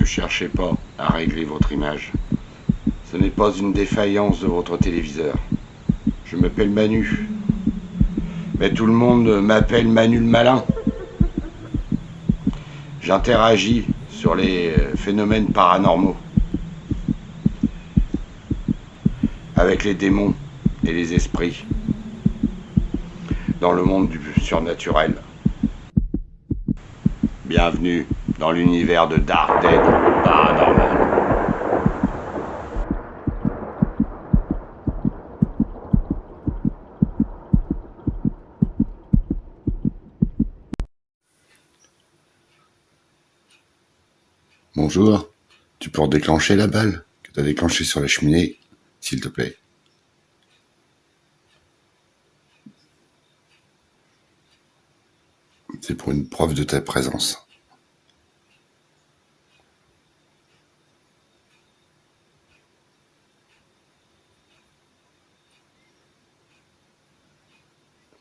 cherchez pas à régler votre image. Ce n'est pas une défaillance de votre téléviseur. Je m'appelle Manu. Mais tout le monde m'appelle Manu le malin. J'interagis sur les phénomènes paranormaux. Avec les démons et les esprits. Dans le monde du surnaturel. Bienvenue dans l'univers de Dark Dead Paranormal. Bonjour, tu peux déclencher la balle que tu as déclenchée sur la cheminée, s'il te plaît. C'est pour une preuve de ta présence.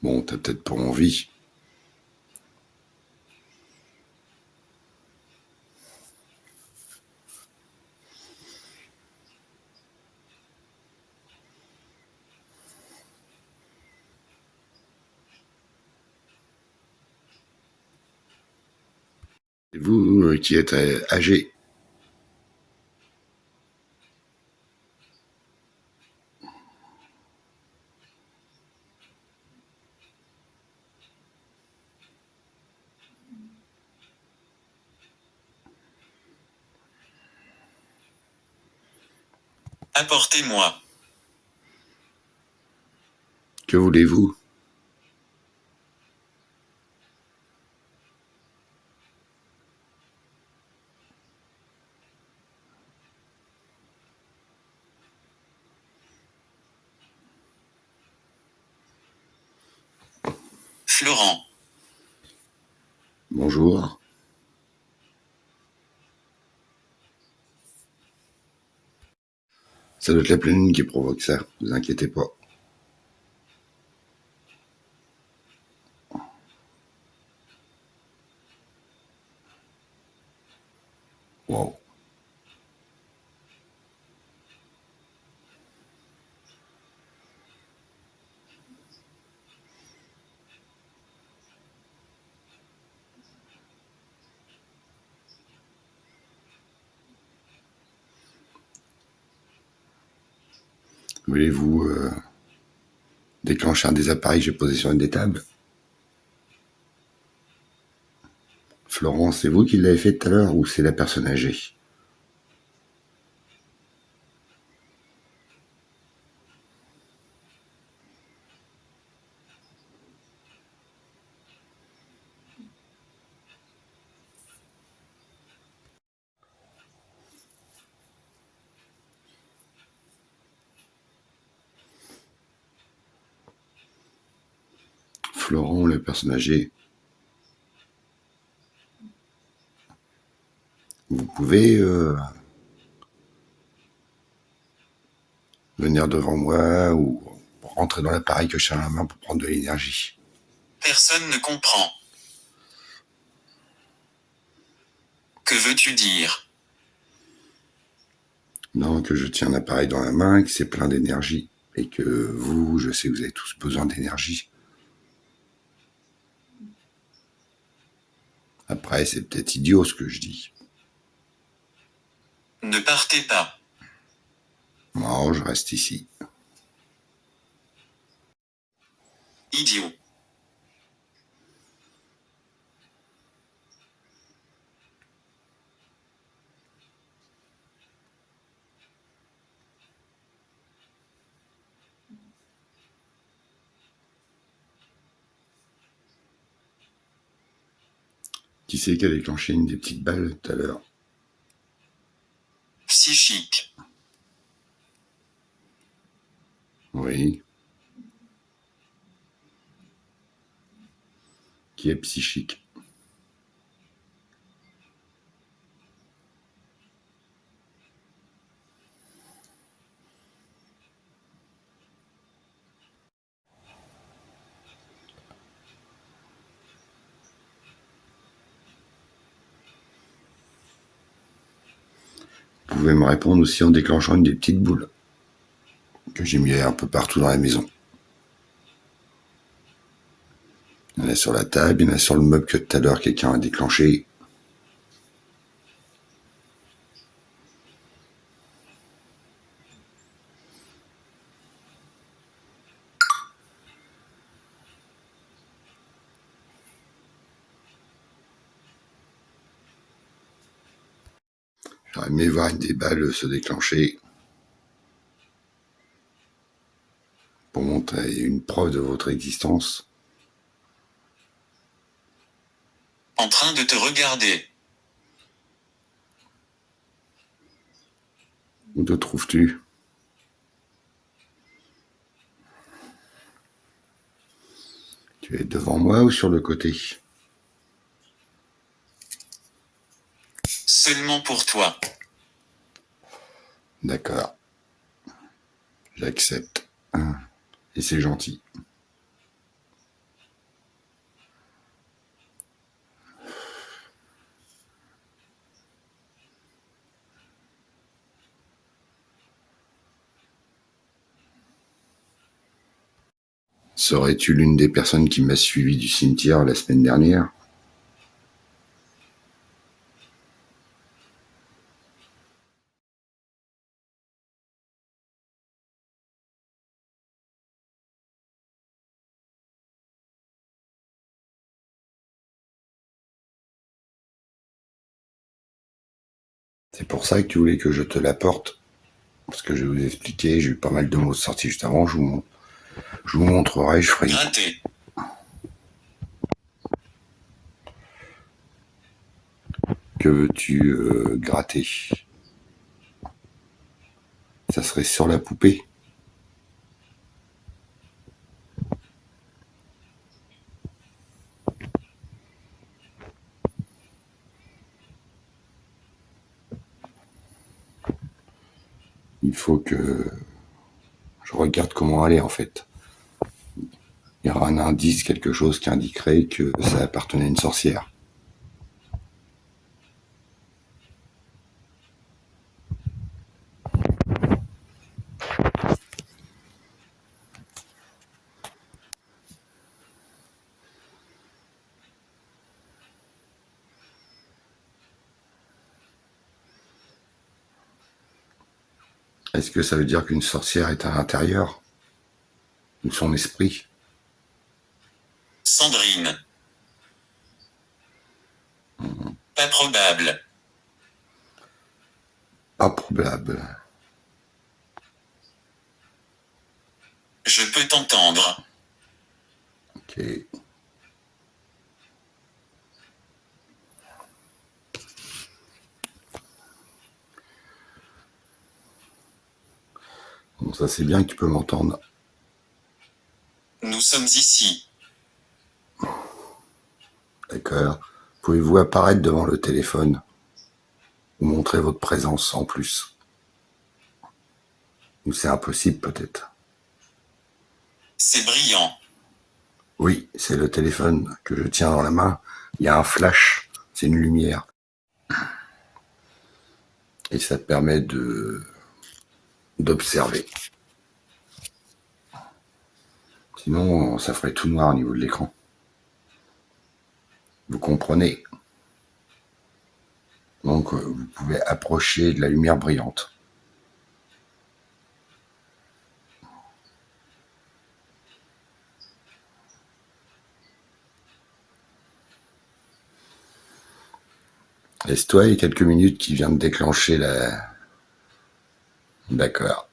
Bon, t'as peut-être pas envie. Et vous qui êtes âgé, Apportez-moi. que voulez-vous? Florent. Bonjour. Ça doit être la pleine lune qui provoque ça, vous inquiétez pas. Wow. Voulez-vous déclencher un des appareils que j'ai posé sur une des tables? Florent, c'est vous qui l'avez fait tout à l'heure ou c'est la personne âgée? Florent, la personne âgée. Vous pouvez venir devant moi ou rentrer dans l'appareil que j'ai dans la main pour prendre de l'énergie. Personne ne comprend. Que veux-tu dire? Non, que je tiens un appareil dans la main, que c'est plein d'énergie. Et que vous, je sais que vous avez tous besoin d'énergie. Après, c'est peut-être idiot ce que je dis. Ne partez pas. Non, je reste ici. Idiot. Qui c'est qui a déclenché une des petites balles tout à l'heure? Psychique. Oui. Qui est psychique? pouvez me répondre aussi en déclenchant une des petites boules que j'ai mis un peu partout dans la maison. Il y en a sur la table, il y en a sur le meuble que tout à l'heure quelqu'un a déclenché. J'aurais aimé voir une des balles se déclencher pour montrer une preuve de votre existence. En train de te regarder. Où te trouves-tu? Tu es devant moi ou sur le côté? Seulement pour toi. D'accord. J'accepte. Et c'est gentil. Serais-tu l'une des personnes qui m'a suivi du cimetière la semaine dernière? C'est pour ça que tu voulais que je te l'apporte. Parce que je vais vous expliquer, j'ai eu pas mal de mots sortis juste avant, je vous montrerai, je ferai. Gratter. Que veux-tu gratter? Ça serait sur la poupée. Il faut que je regarde comment elle est en fait. Il y aura un indice, quelque chose qui indiquerait que ça appartenait à une sorcière. Est-ce que ça veut dire qu'une sorcière est à l'intérieur? Ou son esprit? Sandrine. Pas probable. Pas probable. Je peux t'entendre. Ok. Bon, ça c'est bien que tu peux m'entendre. Nous sommes ici. D'accord. Pouvez-vous apparaître devant le téléphone? Ou montrer votre présence en plus? Ou c'est impossible peut-être? C'est brillant. Oui, c'est le téléphone que je tiens dans la main. Il y a un flash, c'est une lumière. Et ça te permet d'observer. Sinon, ça ferait tout noir au niveau de l'écran. Vous comprenez? Donc, vous pouvez approcher de la lumière brillante. Laisse-toi, il y a quelques minutes qui vient de déclencher la... D'accord.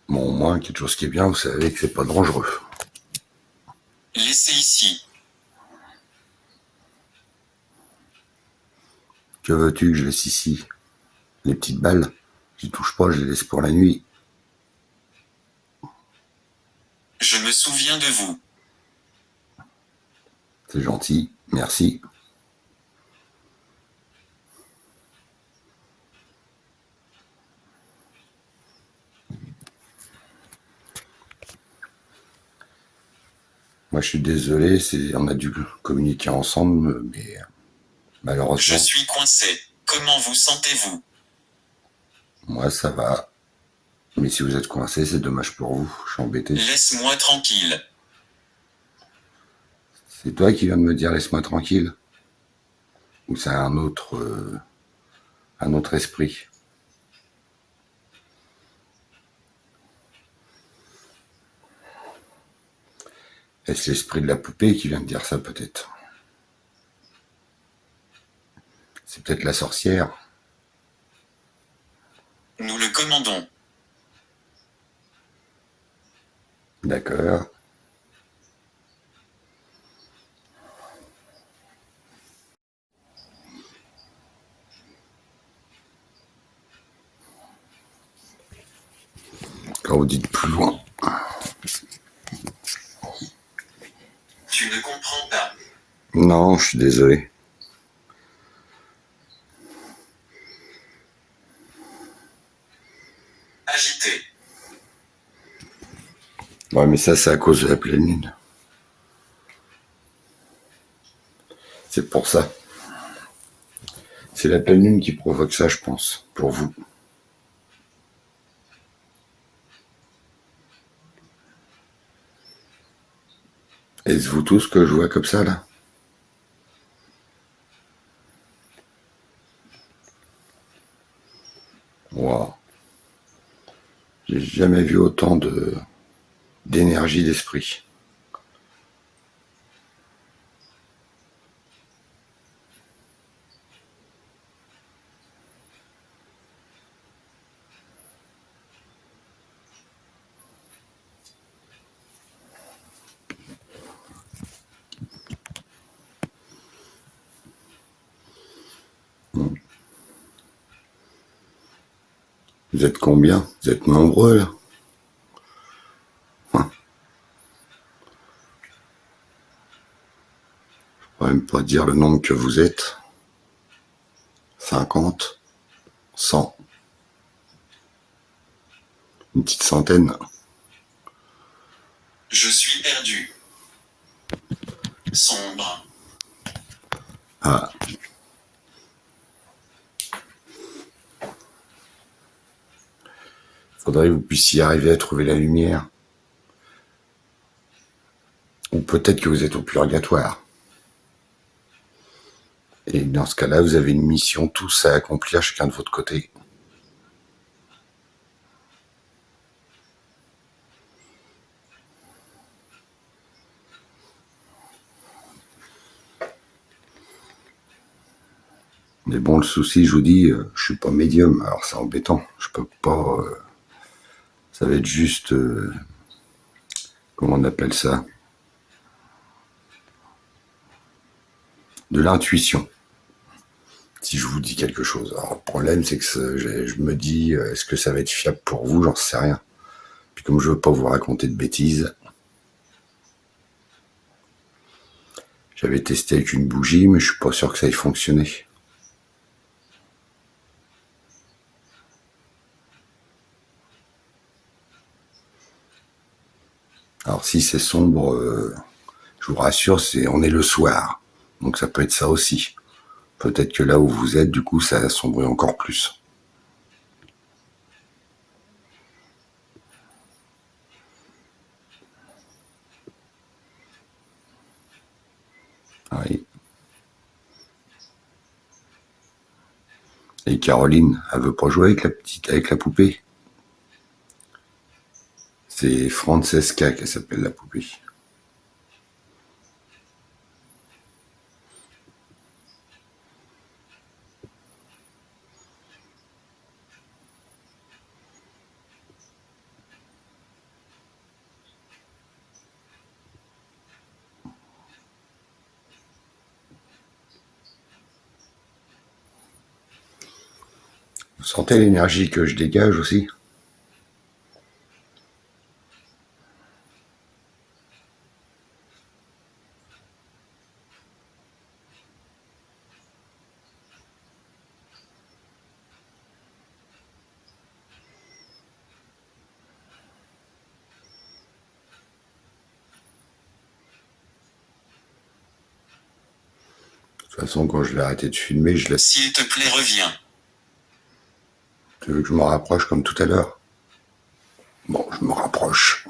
Bon, au moins, quelque chose qui est bien, vous savez que c'est pas dangereux. Laissez ici. Que veux-tu que je laisse ici? Les petites balles, j'y touche pas, je les laisse pour la nuit. Je me souviens de vous. C'est gentil, merci. Moi, je suis désolé, on a dû communiquer ensemble, mais Je Malheureusement, suis coincé. Comment vous sentez-vous? moi ça va. Mais si vous êtes coincé, c'est dommage pour vous. Je suis embêté. Laisse-moi tranquille. C'est toi qui viens de me dire laisse-moi tranquille? Ou c'est un autre esprit? Est-ce l'esprit de la poupée qui vient de dire ça peut-être? C'est peut-être la sorcière. Nous le commandons. D'accord. Quand vous dites plus loin. Tu ne comprends pas. Non, je suis désolé. Agité. Ouais, mais ça, c'est à cause de la pleine lune. C'est pour ça. C'est la pleine lune qui provoque ça, je pense, pour vous. Est-ce vous tous que je vois comme ça, là? Waouh. J'ai jamais vu autant d'énergie d'esprit. Vous êtes combien? Vous êtes nombreux, là? Je ne même pas dire le nombre que vous êtes. 50, 100, une petite centaine. Je suis perdu. Sombre. Ah, faudrait que vous puissiez arriver à trouver la lumière. Ou peut-être que vous êtes au purgatoire. Et dans ce cas-là, vous avez une mission tous à accomplir chacun de votre côté. Mais bon, le souci, je vous dis, je suis pas médium, alors c'est embêtant. Je peux pas. Ça va être juste. Comment on appelle ça? De l'intuition. Si je vous dis quelque chose. Alors, le problème, c'est que je me dis, est-ce que ça va être fiable pour vous? J'en sais rien. Puis comme je veux pas vous raconter de bêtises, j'avais testé avec une bougie, mais je suis pas sûr que ça ait fonctionné. Alors si c'est sombre, je vous rassure, on est le soir. Donc ça peut être ça aussi. Peut-être que là où vous êtes, du coup, ça assombrit encore plus. Oui. Et Caroline, elle veut pas jouer avec la poupée. C'est Francesca qui s'appelle la poupée. Vous sentez l'énergie que je dégage aussi? toute façon, quand je vais arrêter de filmer, je laisse. S'il te plaît, reviens. Tu veux que je me rapproche comme tout à l'heure? Bon, je me rapproche.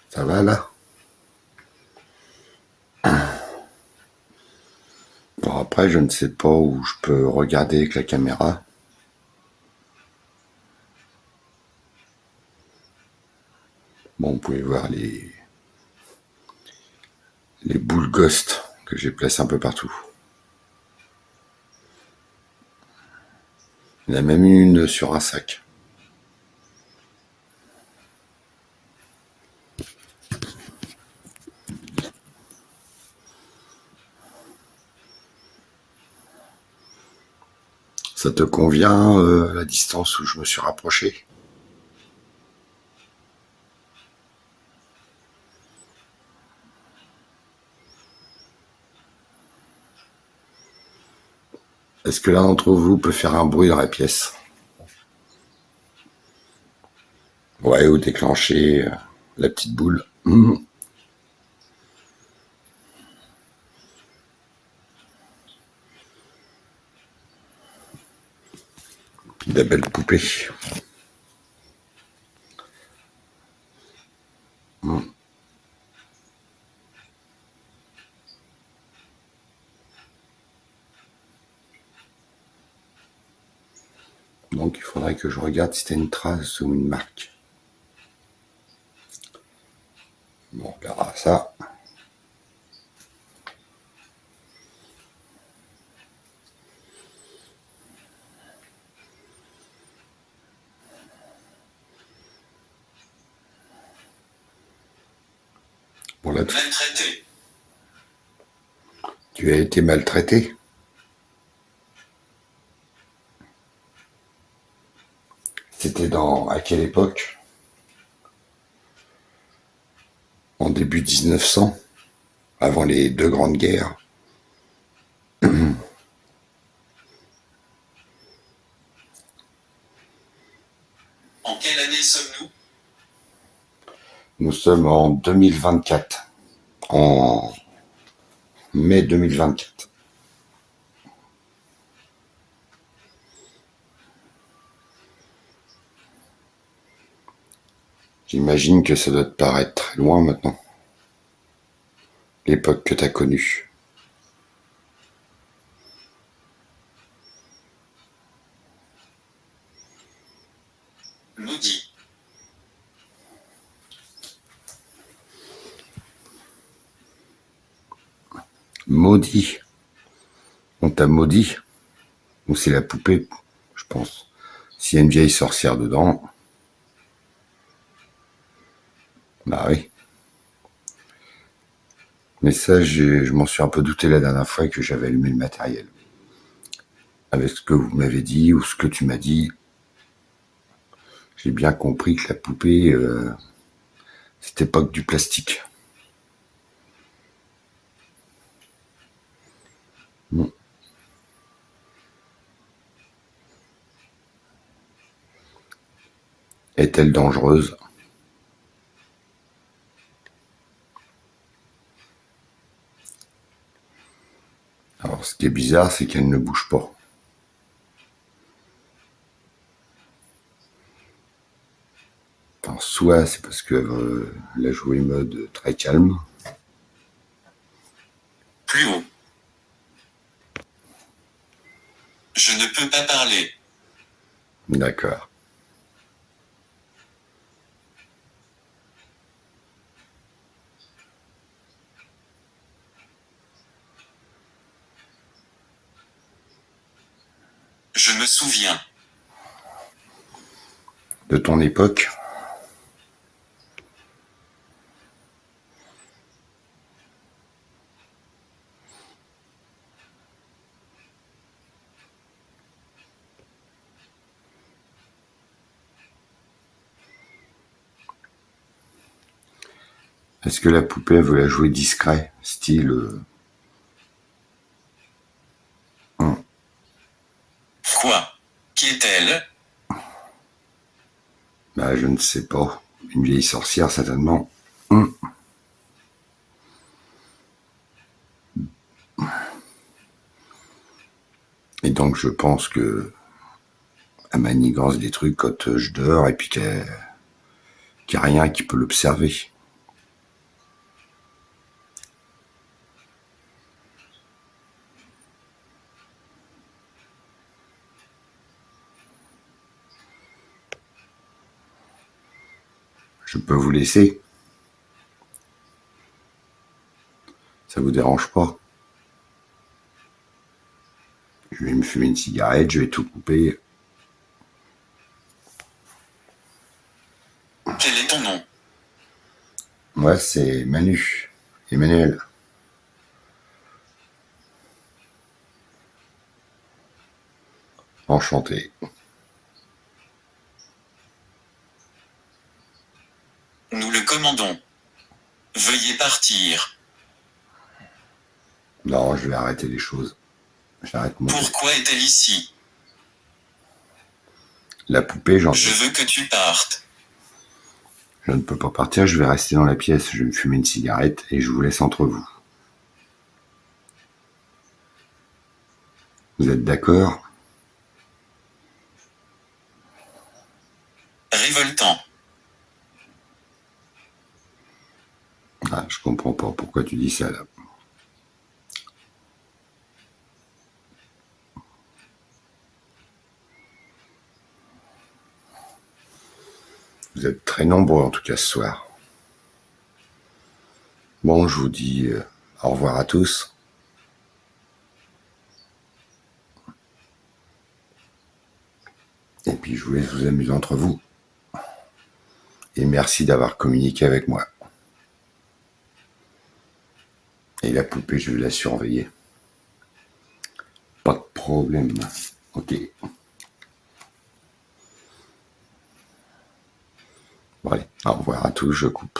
Ça va là? Bon, après, je ne sais pas où je peux regarder avec la caméra. Bon, vous pouvez voir les boules ghost que j'ai placées un peu partout. Il y en a même une sur un sac. Ça te convient, la distance où je me suis rapproché? Est-ce que l'un d'entre vous peut faire un bruit dans la pièce? Ouais, ou déclencher la petite boule. La belle poupée. Donc il faudrait que je regarde si t'as une trace ou une marque. Bon, on regardera ça. Bon, là, Maltraité. tu as été maltraité? C'était à quelle époque? En début 1900, avant les deux grandes guerres. En quelle année sommes-nous? Nous sommes en 2024, en mai 2024. J'imagine que ça doit te paraître très loin maintenant, l'époque que tu as connue. Maudit. Maudit. On t'a maudit. Ou c'est la poupée, je pense. S'il y a une vieille sorcière dedans. Bah oui. Mais ça, je m'en suis un peu douté la dernière fois que j'avais allumé le matériel. Avec ce que vous m'avez dit ou ce que tu m'as dit, j'ai bien compris que la poupée, c'était pas que du plastique. Non. Est-elle dangereuse? Alors, ce qui est bizarre, c'est qu'elle ne bouge pas. Alors, soit c'est parce qu'elle a joué mode très calme. Plus haut. Je ne peux pas parler. D'accord. Je me souviens. De ton époque? Est-ce que la poupée veut la jouer discret, style Quoi? Qui est-elle? bah, je ne sais pas. Une vieille sorcière, certainement. Et donc je pense que elle manigance des trucs quand je dors et puis qu'il n'y a rien qui peut l'observer. Je peux vous laisser. Ça vous dérange pas? Je vais me fumer une cigarette, je vais tout couper. Quel est ton nom? Moi, c'est Manu. Emmanuel. Enchanté. Nous le commandons. Veuillez partir. Non, je vais arrêter les choses. J'arrête mon... Pourquoi est-elle ici? La poupée, Je veux que tu partes. Je ne peux pas partir, je vais rester dans la pièce. Je vais me fumer une cigarette et je vous laisse entre vous. Vous êtes d'accord? Révoltant. Ah, je comprends pas pourquoi tu dis ça là. Vous êtes très nombreux en tout cas ce soir. Bon, je vous dis au revoir à tous. Et puis je vous laisse vous amuser entre vous. Et merci d'avoir communiqué avec moi. Et la poupée, je vais la surveiller. Pas de problème. Ok. Bon allez, au revoir à tous, je coupe.